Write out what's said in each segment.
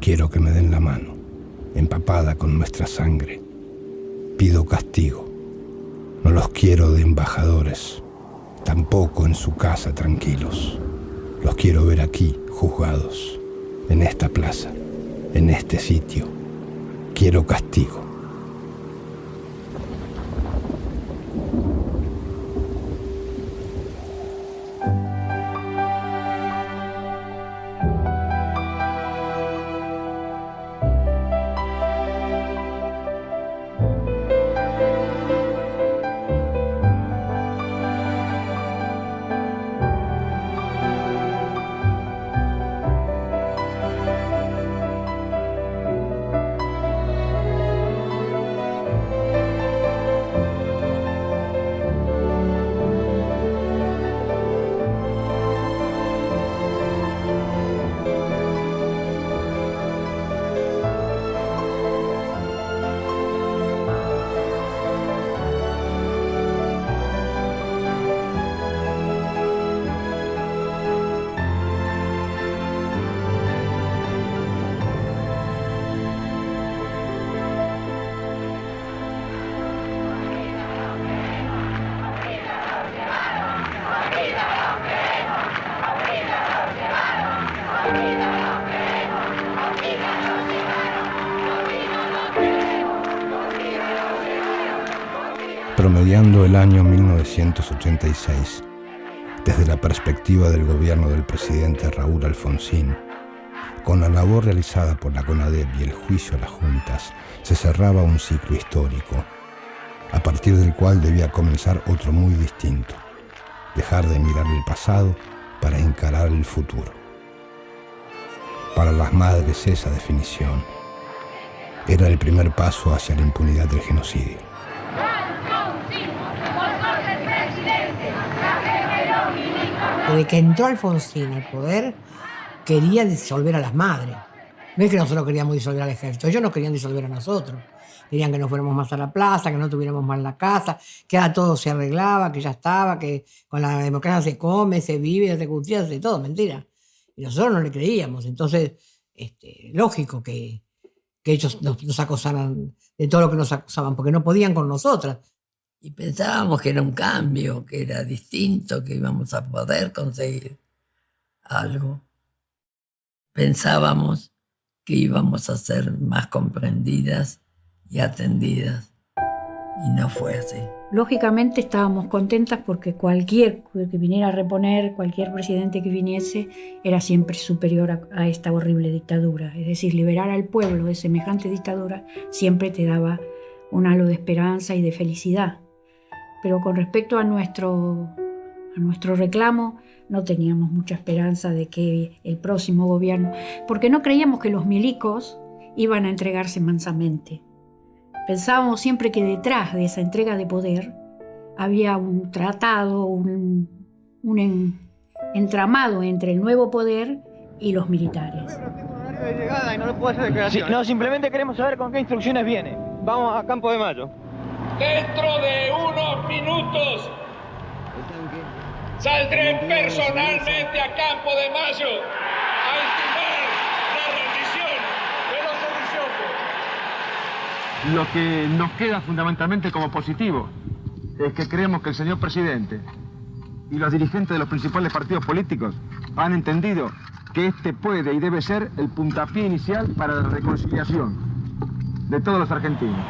quiero que me den la mano, empapada con nuestra sangre. Pido castigo. No los quiero de embajadores, tampoco en su casa tranquilos. Los quiero ver aquí, juzgados, en esta plaza, en este sitio. Quiero castigo. Promediando el año 1986, desde la perspectiva del gobierno del presidente Raúl Alfonsín, con la labor realizada por la CONADEP y el juicio a las juntas, se cerraba un ciclo histórico, a partir del cual debía comenzar otro muy distinto, dejar de mirar el pasado para encarar el futuro. Para las madres esa definición era el primer paso hacia la impunidad del genocidio. Desde que entró Alfonsín al poder, quería disolver a las madres. No es que nosotros queríamos disolver al ejército, ellos no querían disolver a nosotros. Querían que no fuéramos más a la plaza, que no tuviéramos más la casa, que ya todo se arreglaba, que ya estaba, que con la democracia se come, se vive, se cultiva, se todo, mentira. Y nosotros no le creíamos. Entonces, lógico que ellos nos acusaran de todo lo que nos acusaban, porque no podían con nosotras. Y pensábamos que era un cambio, que era distinto, que íbamos a poder conseguir algo. Pensábamos que íbamos a ser más comprendidas y atendidas. Y no fue así. Lógicamente estábamos contentas porque cualquier que viniera a reponer, cualquier presidente que viniese, era siempre superior a esta horrible dictadura. Es decir, liberar al pueblo de semejante dictadura siempre te daba un halo de esperanza y de felicidad. Pero con respecto a nuestro reclamo, no teníamos mucha esperanza de que el próximo gobierno, porque no creíamos que los milicos iban a entregarse mansamente. Pensábamos siempre que detrás de esa entrega de poder había un tratado, un entramado entre el nuevo poder y los militares. Sí, no, simplemente queremos saber con qué instrucciones viene. Vamos a Campo de Mayo. Dentro de unos minutos saldré personalmente a Campo de Mayo a intimar la rendición de los sediciosos. Lo que nos queda fundamentalmente como positivo es que creemos que el señor presidente y los dirigentes de los principales partidos políticos han entendido que este puede y debe ser el puntapié inicial para la reconciliación de todos los argentinos.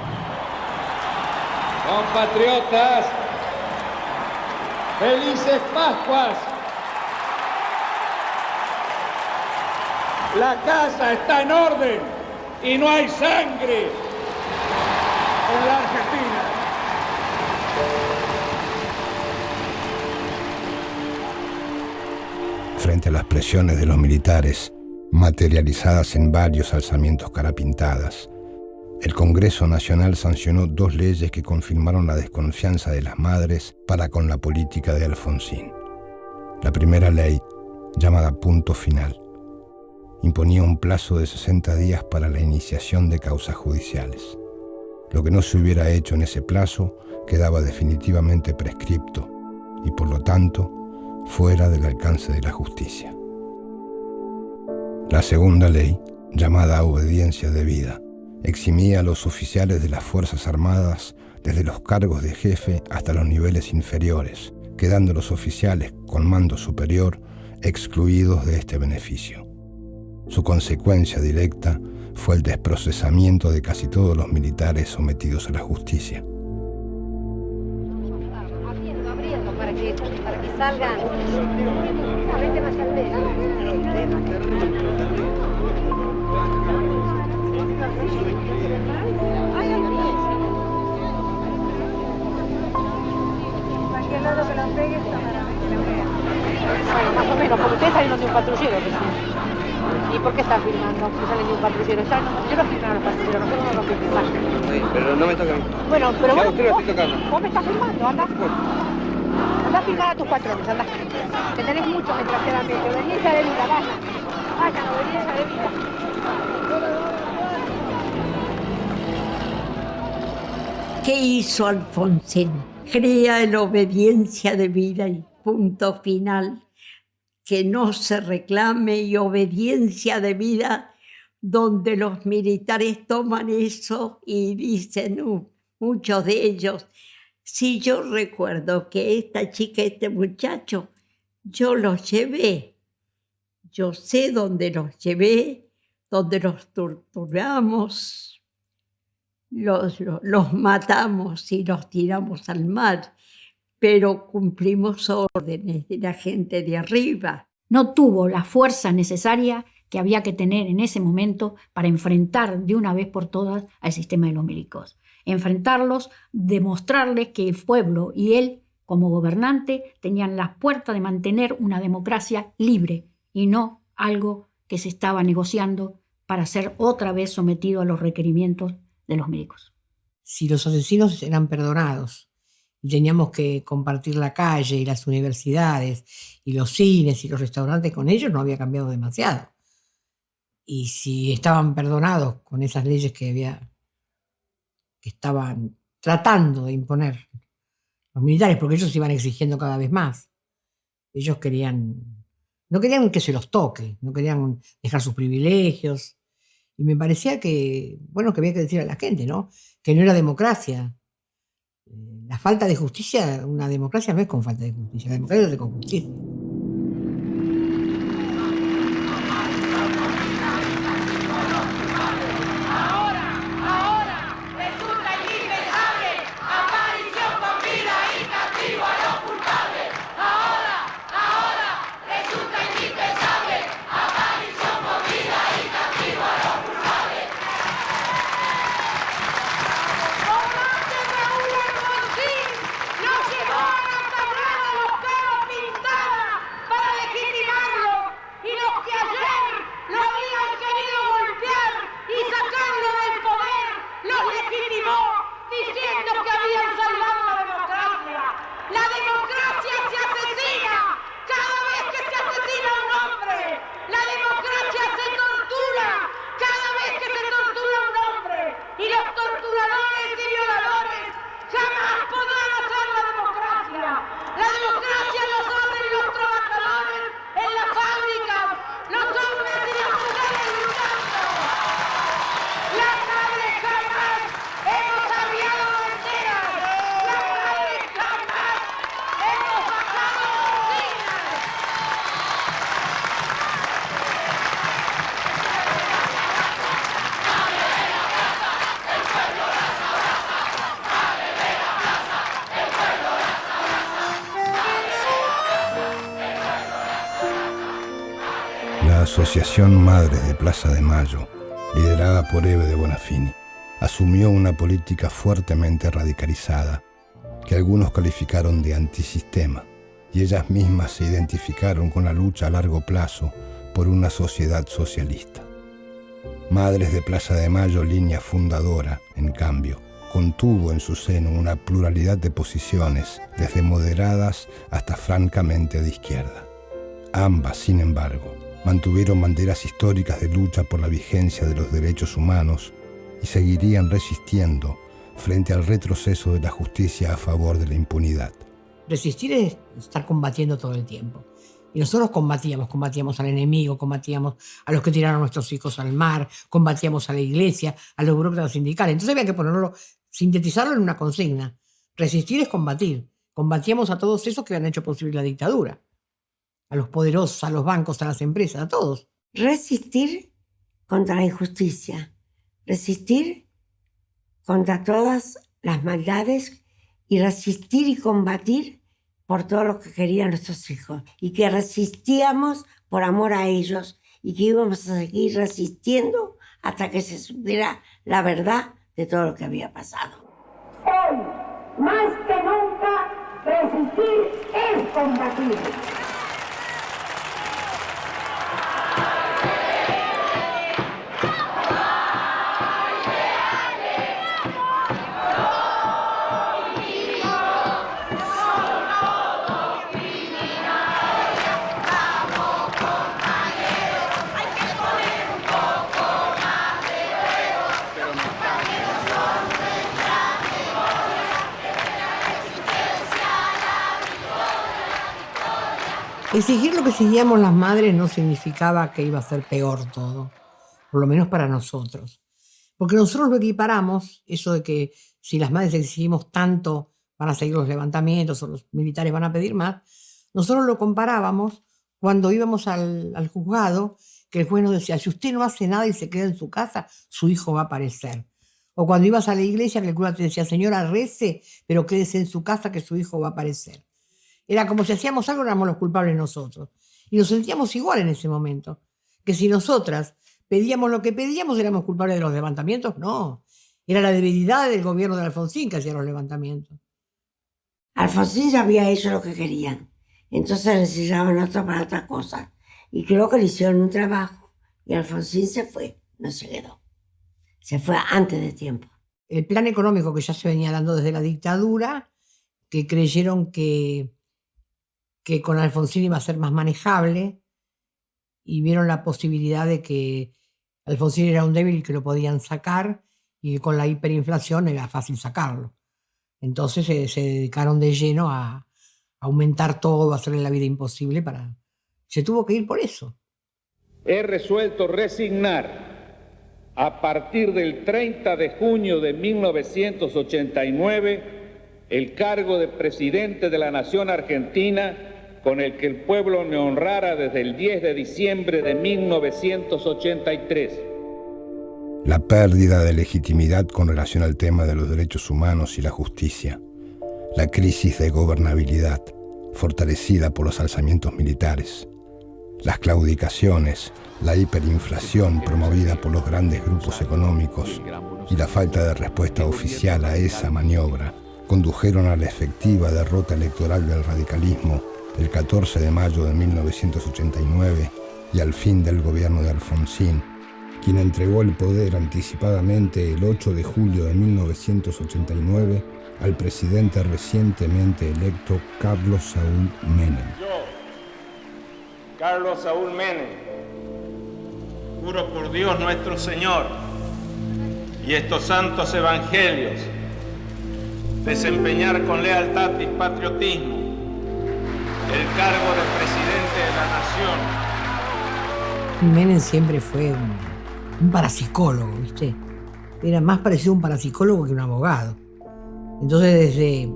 Compatriotas, felices Pascuas. La casa está en orden y no hay sangre en la Argentina. Frente a las presiones de los militares, materializadas en varios alzamientos carapintadas, el Congreso Nacional sancionó 2 leyes que confirmaron la desconfianza de las madres para con la política de Alfonsín. La primera ley, llamada Punto Final, imponía un plazo de 60 días para la iniciación de causas judiciales. Lo que no se hubiera hecho en ese plazo quedaba definitivamente prescripto y, por lo tanto, fuera del alcance de la justicia. La segunda ley, llamada obediencia debida. Eximía a los oficiales de las Fuerzas Armadas desde los cargos de jefe hasta los niveles inferiores, quedando los oficiales con mando superior excluidos de este beneficio. Su consecuencia directa fue el desprocesamiento de casi todos los militares sometidos a la justicia. Abriendo para que salgan. Vete más al medio. Cualquier lado que lo pegues, bueno, más o menos, porque ustedes salieron de un patrullero recién. ¿Y por qué están filmando? Que salen de un patrullero. Ya no, yo no filmaron los patrulleros, nosotros no los filmamos. Sí, pero no me toca a mí. Bueno, pero Ya usted lo estoy tocando. vos me estás filmando, anda. Anda a filmar a tus patrones, anda. Que tenés mucho, desgraciadamente. Obediencia de vida, vaya. Vayan, obediencia de vida. ¿Qué hizo Alfonsín? Crea en obediencia de vida y punto final. Que no se reclame y obediencia de vida, donde los militares toman eso y dicen, muchos de ellos, si yo recuerdo que esta chica, este muchacho, yo los llevé, yo sé dónde los llevé, donde los torturamos, los matamos y los tiramos al mar, pero cumplimos órdenes de la gente de arriba. No tuvo la fuerza necesaria que había que tener en ese momento para enfrentar de una vez por todas al sistema de los milicos. Enfrentarlos, demostrarles que el pueblo y él, como gobernante, tenían las puertas de mantener una democracia libre y no algo que se estaba negociando para ser otra vez sometido a los requerimientos de los milicos. Si los asesinos eran perdonados, y teníamos que compartir la calle y las universidades y los cines y los restaurantes con ellos, no había cambiado demasiado. Y si estaban perdonados con esas leyes que estaban tratando de imponer los militares, porque ellos iban exigiendo cada vez más. Ellos no querían que se los toque, no querían dejar sus privilegios. Y me parecía que había que decir a la gente, ¿no? Que no era democracia. La falta de justicia, una democracia no es con falta de justicia, la democracia es con justicia. La Asociación Madres de Plaza de Mayo, liderada por Eve de Bonafini, asumió una política fuertemente radicalizada que algunos calificaron de antisistema, y ellas mismas se identificaron con la lucha a largo plazo por una sociedad socialista. Madres de Plaza de Mayo, línea fundadora, en cambio, contuvo en su seno una pluralidad de posiciones, desde moderadas hasta francamente de izquierda. Ambas, sin embargo, mantuvieron banderas históricas de lucha por la vigencia de los derechos humanos y seguirían resistiendo frente al retroceso de la justicia a favor de la impunidad. Resistir es estar combatiendo todo el tiempo. Y nosotros combatíamos al enemigo, combatíamos a los que tiraron a nuestros hijos al mar, combatíamos a la iglesia, a los burócratas sindicales. Entonces había que ponerlo, sintetizarlo en una consigna. Resistir es combatir. Combatíamos a todos esos que habían hecho posible la dictadura. A los poderosos, a los bancos, a las empresas, a todos. Resistir contra la injusticia. Resistir contra todas las maldades y resistir y combatir por todo lo que querían nuestros hijos y que resistíamos por amor a ellos y que íbamos a seguir resistiendo hasta que se supiera la verdad de todo lo que había pasado. Hoy, más que nunca, resistir es combatir. Exigir lo que exigíamos las madres no significaba que iba a ser peor todo, por lo menos para nosotros. Porque nosotros lo equiparamos, eso de que si las madres exigimos tanto van a seguir los levantamientos o los militares van a pedir más, nosotros lo comparábamos cuando íbamos al juzgado, que el juez nos decía, si usted no hace nada y se queda en su casa, su hijo va a aparecer. O cuando ibas a la iglesia, que el cura te decía, señora, rece, pero quédese en su casa que su hijo va a aparecer. Era como si hacíamos algo, éramos los culpables nosotros. Y nos sentíamos igual en ese momento. Que si nosotras pedíamos lo que pedíamos, éramos culpables de los levantamientos. No. Era la debilidad del gobierno de Alfonsín que hacía los levantamientos. Alfonsín ya había hecho lo que querían. Entonces necesitaban otro para otra cosa. Y creo que le hicieron un trabajo. Y Alfonsín se fue, no se quedó. Se fue antes de tiempo. El plan económico que ya se venía dando desde la dictadura, que creyeron que con Alfonsín iba a ser más manejable y vieron la posibilidad de que Alfonsín era un débil y que lo podían sacar y que con la hiperinflación era fácil sacarlo. Entonces se dedicaron de lleno a aumentar todo, a hacerle la vida imposible. Se tuvo que ir por eso. He resuelto resignar a partir del 30 de junio de 1989 el cargo de presidente de la Nación Argentina con el que el pueblo me honrara desde el 10 de diciembre de 1983. La pérdida de legitimidad con relación al tema de los derechos humanos y la justicia, la crisis de gobernabilidad, fortalecida por los alzamientos militares, las claudicaciones, la hiperinflación promovida por los grandes grupos económicos y la falta de respuesta oficial a esa maniobra condujeron a la efectiva derrota electoral del radicalismo el 14 de mayo de 1989 y al fin del gobierno de Alfonsín, quien entregó el poder anticipadamente el 8 de julio de 1989 al presidente recientemente electo Carlos Saúl Menem. Yo, Carlos Saúl Menem, juro por Dios nuestro Señor y estos santos evangelios desempeñar con lealtad y patriotismo el cargo de presidente de la nación. Menem siempre fue un parapsicólogo, ¿viste? Era más parecido a un parapsicólogo que un abogado. Entonces, desde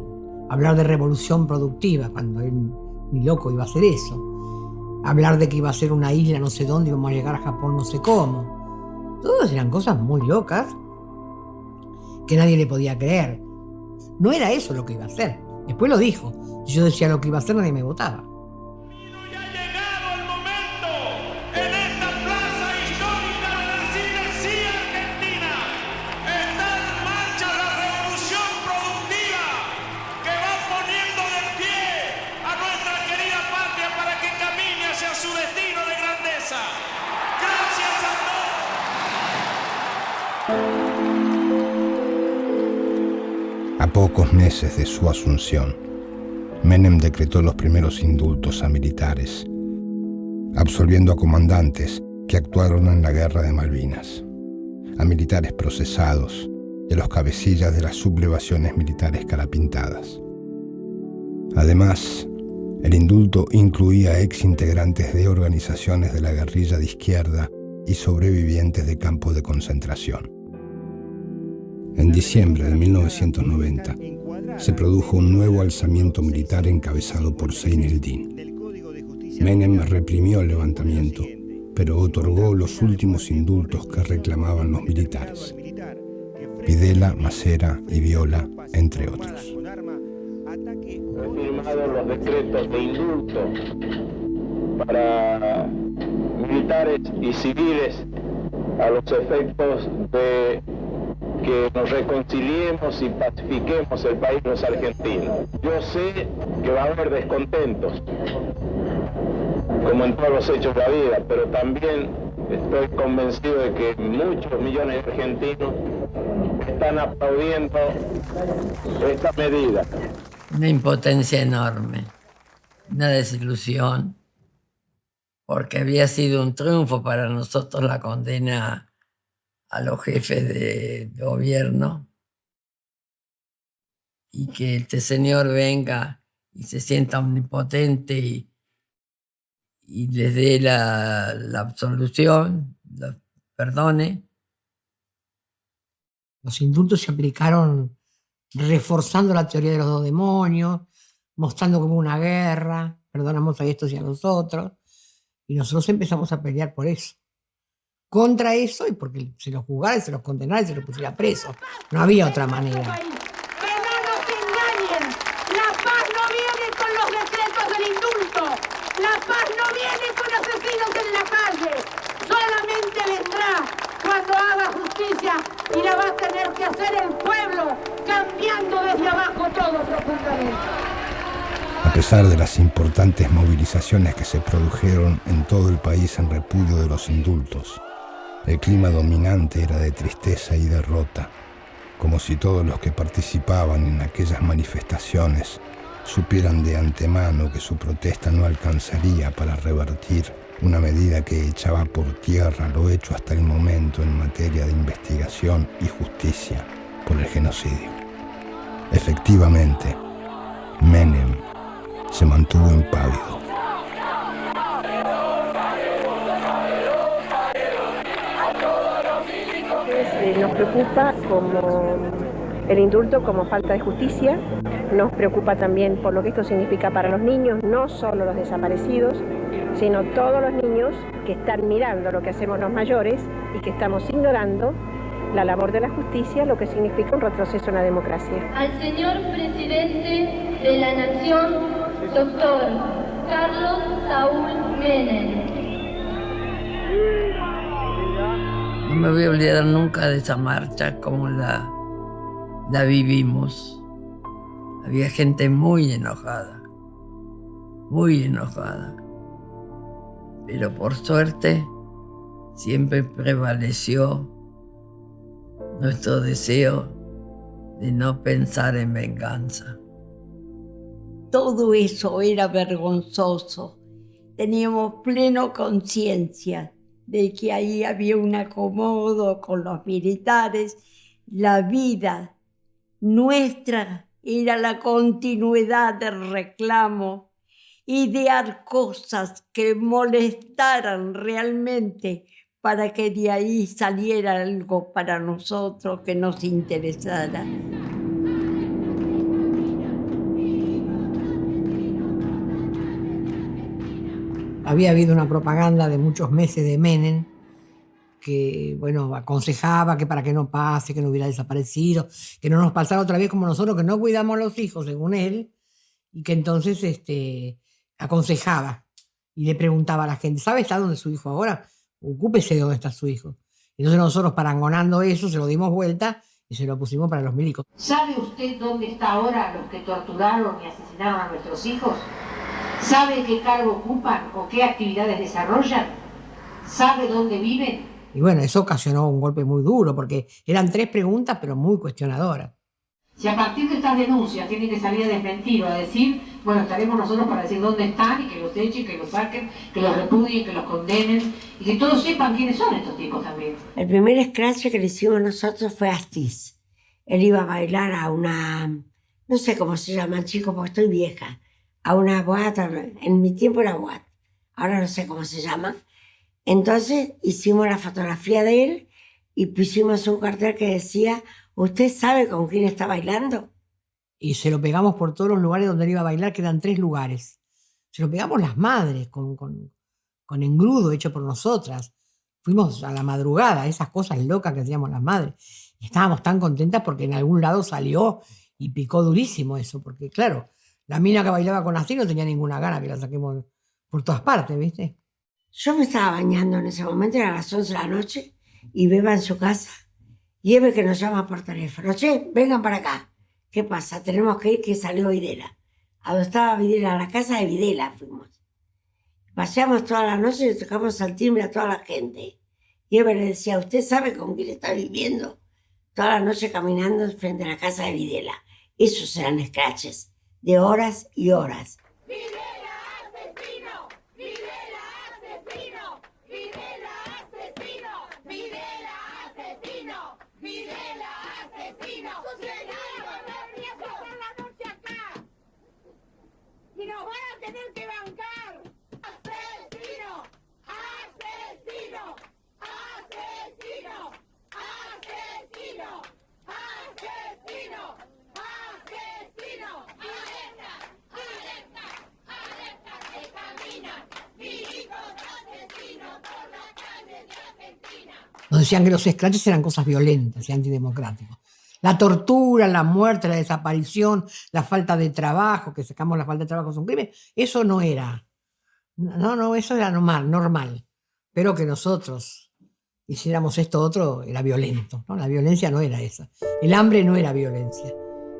hablar de revolución productiva, cuando él ni loco iba a hacer eso, hablar de que iba a ser una isla no sé dónde, íbamos a llegar a Japón no sé cómo, todas eran cosas muy locas que nadie le podía creer. No era eso lo que iba a hacer. Después lo dijo. Si yo decía lo que iba a hacer, nadie me votaba. Y ha llegado el momento en esta plaza histórica de la Cinesia Argentina. Está en marcha la revolución productiva que va poniendo de pie a nuestra querida patria para que camine hacia su destino de grandeza. Gracias a todos. A pocos meses de su asunción, Menem decretó los primeros indultos a militares, absolviendo a comandantes que actuaron en la Guerra de Malvinas, a militares procesados y a los cabecillas de las sublevaciones militares carapintadas. Además, El indulto incluía exintegrantes de organizaciones de la guerrilla de izquierda y sobrevivientes de campos de concentración. En diciembre de 1990 se produjo un nuevo alzamiento militar encabezado por Zein el-Din. Menem reprimió el levantamiento, pero otorgó los últimos indultos que reclamaban los militares. Videla, Macera y Viola, entre otros. He firmado los decretos de indulto para militares y civiles a los efectos de que nos reconciliemos y pacifiquemos el país los argentinos. Yo sé que va a haber descontentos, como en todos los hechos de la vida, pero también estoy convencido de que muchos millones de argentinos están aplaudiendo esta medida. Una impotencia enorme, una desilusión, porque había sido un triunfo para nosotros la condena a los jefes de gobierno, y que este señor venga y se sienta omnipotente y les dé la absolución, los perdone. Los indultos se aplicaron reforzando la teoría de los dos demonios, mostrando como una guerra, perdonamos a estos y a los otros, y nosotros empezamos a pelear por eso. Contra eso, y porque se los juzgara y se los condenara y se los pusiera presos. No había otra manera. Que no nos engañen. La paz no viene con los decretos del indulto. La paz no viene con asesinos en la calle. Solamente vendrá cuando haga justicia, y la va a tener que hacer el pueblo, cambiando desde abajo todo profundamente. A pesar de las importantes movilizaciones que se produjeron en todo el país en repudio de los indultos, el clima dominante era de tristeza y derrota, como si todos los que participaban en aquellas manifestaciones supieran de antemano que su protesta no alcanzaría para revertir una medida que echaba por tierra lo hecho hasta el momento en materia de investigación y justicia por el genocidio. Efectivamente, Menem se mantuvo impávido. Nos preocupa como el indulto como falta de justicia, nos preocupa también por lo que esto significa para los niños, no solo los desaparecidos, sino todos los niños que están mirando lo que hacemos los mayores y que estamos ignorando la labor de la justicia, lo que significa un retroceso en la democracia. Al señor presidente de la Nación, doctor Carlos Saúl Menem. No me voy a olvidar nunca de esa marcha, como la vivimos. Había gente muy enojada, pero por suerte siempre prevaleció nuestro deseo de no pensar en venganza. Todo eso era vergonzoso. Teníamos plena conciencia de que ahí había un acomodo con los militares. La vida nuestra era la continuidad del reclamo, idear cosas que molestaran realmente para que de ahí saliera algo para nosotros que nos interesara. Había habido una propaganda de muchos meses de Menem que, bueno, aconsejaba que para que no pase, que no hubiera desaparecido, que no nos pasara otra vez como nosotros, que no cuidamos a los hijos, según él, y que entonces aconsejaba y le preguntaba a la gente, ¿sabe está dónde es su hijo ahora? Ocúpese de dónde está su hijo. Entonces nosotros, parangonando eso, se lo dimos vuelta y se lo pusimos para los milicos. ¿Sabe usted dónde está ahora los que torturaron y asesinaron a nuestros hijos? ¿Sabe qué cargo ocupan o qué actividades desarrollan? ¿Sabe dónde viven? Y bueno, eso ocasionó un golpe muy duro, porque eran 3 preguntas, pero muy cuestionadoras. Si a partir de estas denuncias tienen que salir a desmentir o a decir, bueno, estaremos nosotros para decir dónde están y que los echen, que los saquen, que los repudien, que los condenen y que todos sepan quiénes son estos tipos también. El primer escrache que le hicimos nosotros fue a Astiz. Él iba a bailar a una, no sé cómo se llama, chico, porque estoy vieja, a una boate, en mi tiempo era boate, ahora no sé cómo se llama. Entonces hicimos la fotografía de él y pusimos un cartel que decía, ¿usted sabe con quién está bailando? Y se lo pegamos por todos los lugares donde él iba a bailar, que eran 3 lugares. Se lo pegamos las madres, con engrudo hecho por nosotras. Fuimos a la madrugada, esas cosas locas que hacíamos las madres. Y estábamos tan contentas porque en algún lado salió y picó durísimo eso, porque claro, la mina que bailaba con Astrid no tenía ninguna gana que la saquemos por todas partes, ¿viste? Yo me estaba bañando en ese momento, eran las 11 de la noche, y Beba en su casa, y Eve que nos llama por teléfono, che, vengan para acá. ¿Qué pasa? Tenemos que ir, que salió Videla. A donde estaba Videla, a la casa de Videla fuimos. Paseamos toda la noche y le tocamos al timbre a toda la gente. Y Eve le decía, ¿usted sabe con quién está viviendo? Toda la noche caminando frente a la casa de Videla. Esos eran scratches, de horas y horas. Y nos van a tener que bancar. ¡Asesino! ¡Asesino! ¡Asesino! ¡Asesino! ¡Asesino! ¡Asesino! ¡Alerta! ¡Alerta! ¡Alerta! ¡Se camina! ¡Milicos asesinos por las calles de Argentina! Nos decían que los scratches eran cosas violentas y antidemocráticas. La tortura, la muerte, la desaparición, la falta de trabajo, que sacamos la falta de trabajo es un crimen, eso no era. No, eso era normal. Pero que nosotros hiciéramos esto otro era violento, ¿no? La violencia no era esa. El hambre no era violencia.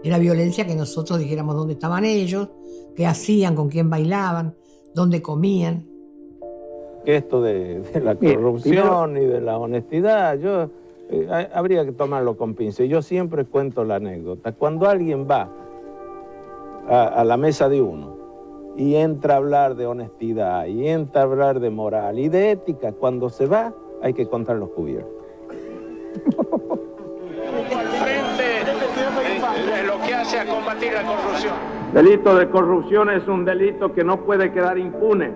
Era violencia que nosotros dijéramos dónde estaban ellos, qué hacían, con quién bailaban, dónde comían. Que esto de la corrupción y de la honestidad, habría que tomarlo con pinzas. Yo siempre cuento la anécdota. Cuando alguien va a la mesa de uno y entra a hablar de honestidad, y entra a hablar de moral y de ética, cuando se va hay que contar los cubiertos. Al frente de lo que hace a combatir la corrupción. Delito de corrupción es un delito que no puede quedar impune,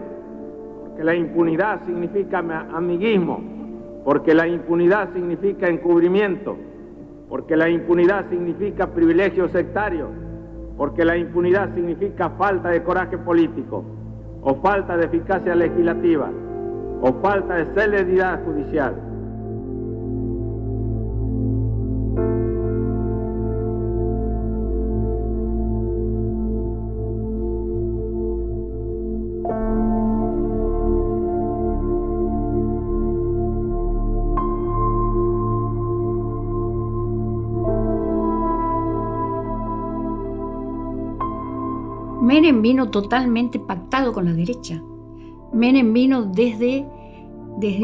porque la impunidad significa amiguismo, porque la impunidad significa encubrimiento, porque la impunidad significa privilegios sectarios, porque la impunidad significa falta de coraje político, o falta de eficacia legislativa, o falta de celeridad judicial. Menem vino totalmente pactado con la derecha. Menem vino desde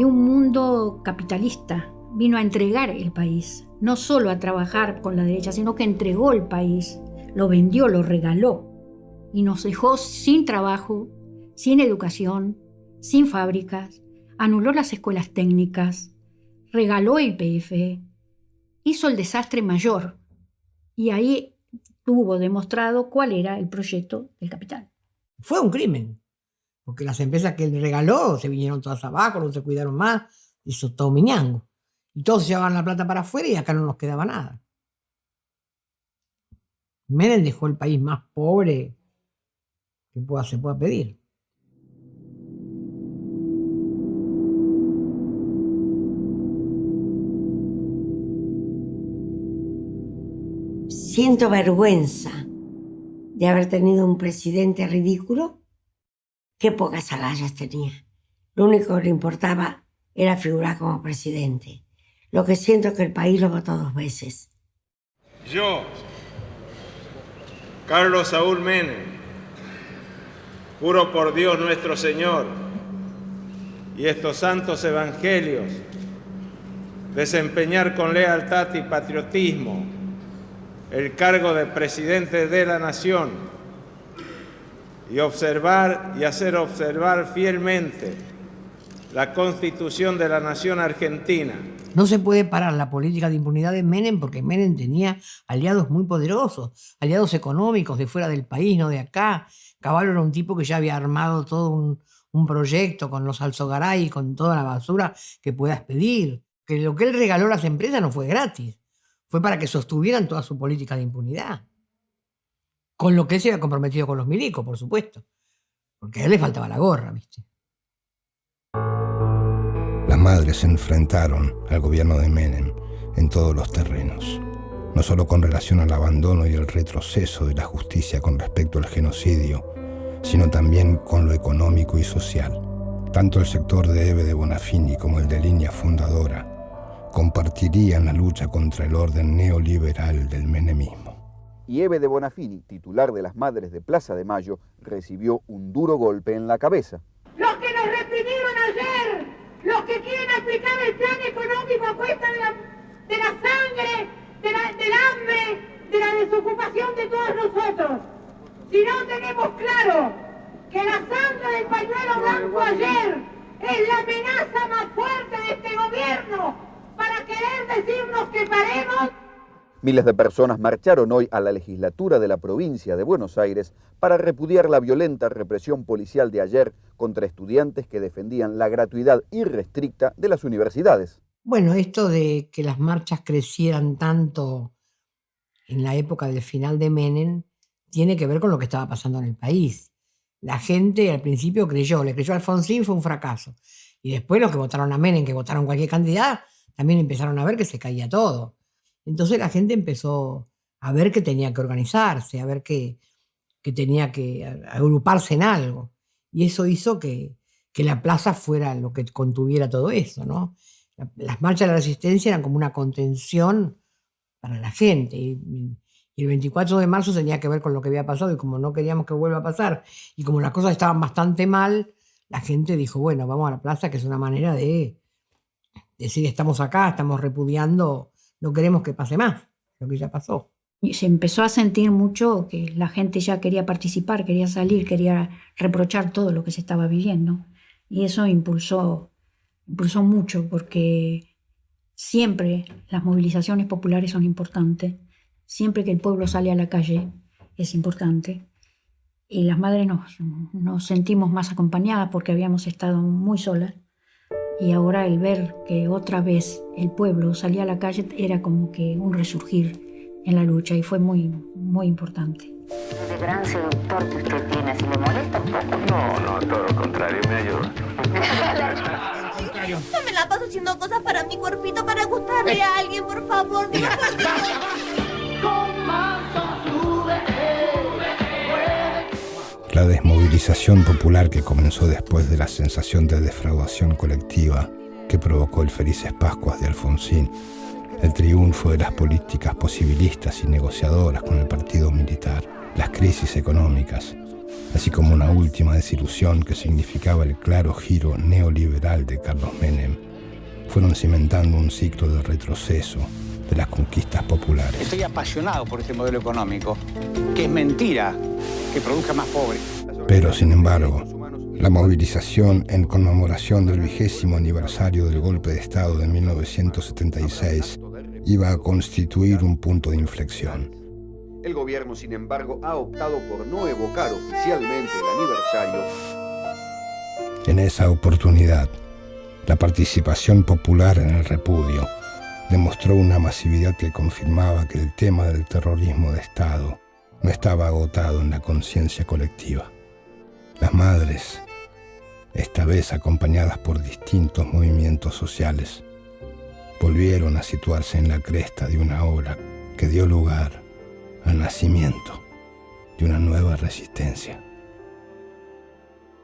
un mundo capitalista, vino a entregar el país, no solo a trabajar con la derecha, sino que entregó el país, lo vendió, lo regaló y nos dejó sin trabajo, sin educación, sin fábricas, anuló las escuelas técnicas, regaló el YPF, hizo el desastre mayor y ahí tuvo demostrado cuál era el proyecto del capital. Fue un crimen, porque las empresas que él regaló se vinieron todas abajo, no se cuidaron más, hizo todo miñango. Y todos se llevaban la plata para afuera y acá no nos quedaba nada. Menem dejó el país más pobre que se pueda pedir. Siento vergüenza de haber tenido un presidente ridículo. Qué pocas agallas tenía. Lo único que le importaba era figurar como presidente. Lo que siento es que el país lo votó 2 veces. Yo, Carlos Saúl Menem, juro por Dios nuestro Señor y estos santos evangelios desempeñar con lealtad y patriotismo el cargo de presidente de la Nación y observar y hacer observar fielmente la Constitución de la Nación Argentina No se puede parar la política de impunidad de Menem porque Menem tenía aliados muy poderosos, aliados económicos de fuera del país, no de acá. Cavallo era un tipo que ya había armado todo un proyecto con los Alzogaray, con toda la basura que puedas pedir. Que lo que él regaló a las empresas no fue gratis, fue para que sostuvieran toda su política de impunidad. Con lo que él se había comprometido con los milicos, por supuesto. Porque a él le faltaba la gorra, ¿viste? Las madres se enfrentaron al gobierno de Menem en todos los terrenos, no solo con relación al abandono y el retroceso de la justicia con respecto al genocidio, sino también con lo económico y social. Tanto el sector de Ebe de Bonafini como el de Línea Fundadora compartirían la lucha contra el orden neoliberal del menemismo. Y Ebe de Bonafini, titular de las Madres de Plaza de Mayo, recibió un duro golpe en la cabeza. Los que nos reprimieron ayer, los que quieren aplicar el plan económico a cuesta de la sangre, del hambre, de la desocupación de todos nosotros. Si no tenemos claro que la sangre del pañuelo blanco ayer es la amenaza más fuerte de este gobierno para querer decirnos que paremos. Miles de personas marcharon hoy a la legislatura de la provincia de Buenos Aires para repudiar la violenta represión policial de ayer contra estudiantes que defendían la gratuidad irrestricta de las universidades. Bueno, esto de que las marchas crecieran tanto en la época del final de Menem tiene que ver con lo que estaba pasando en el país. La gente al principio le creyó a Alfonsín, fue un fracaso. Y después los que votaron a Menem, que votaron cualquier cantidad, también empezaron a ver que se caía todo. Entonces la gente empezó a ver que tenía que organizarse, a ver que tenía que agruparse en algo. Y eso hizo que la plaza fuera lo que contuviera todo eso, ¿no? Las marchas de la resistencia eran como una contención para la gente. Y el 24 de marzo tenía que ver con lo que había pasado, y como no queríamos que vuelva a pasar, y como las cosas estaban bastante mal, la gente dijo, bueno, vamos a la plaza, que es una manera de decir, estamos acá, estamos repudiando, no queremos que pase más lo que ya pasó. Y se empezó a sentir mucho que la gente ya quería participar, quería salir, quería reprochar todo lo que se estaba viviendo. Y eso impulsó mucho, porque siempre las movilizaciones populares son importantes, siempre que el pueblo sale a la calle es importante. Y las madres nos sentimos más acompañadas porque habíamos estado muy solas. Y ahora el ver que otra vez el pueblo salía a la calle era como que un resurgir en la lucha, y fue muy, muy importante. El gran seductor que usted tiene, ¿si le molesta un poco? No, todo lo contrario, me ayuda. Yo me la paso haciendo cosas para mi cuerpito, para gustarle a alguien, por favor. La desmovilización popular que comenzó después de la sensación de defraudación colectiva que provocó el Felices Pascuas de Alfonsín, el triunfo de las políticas posibilistas y negociadoras con el partido militar, las crisis económicas, así como una última desilusión que significaba el claro giro neoliberal de Carlos Menem, fueron cimentando un ciclo de retroceso de las conquistas populares. Estoy apasionado por este modelo económico, que es mentira que produzca más pobres. Pero, sin embargo, la movilización en conmemoración del 20º aniversario del golpe de Estado de 1976 iba a constituir un punto de inflexión. El gobierno, sin embargo, ha optado por no evocar oficialmente el aniversario. En esa oportunidad, la participación popular en el repudio demostró una masividad que confirmaba que el tema del terrorismo de Estado no estaba agotado en la conciencia colectiva. Las madres, esta vez acompañadas por distintos movimientos sociales, volvieron a situarse en la cresta de una ola que dio lugar al nacimiento de una nueva resistencia.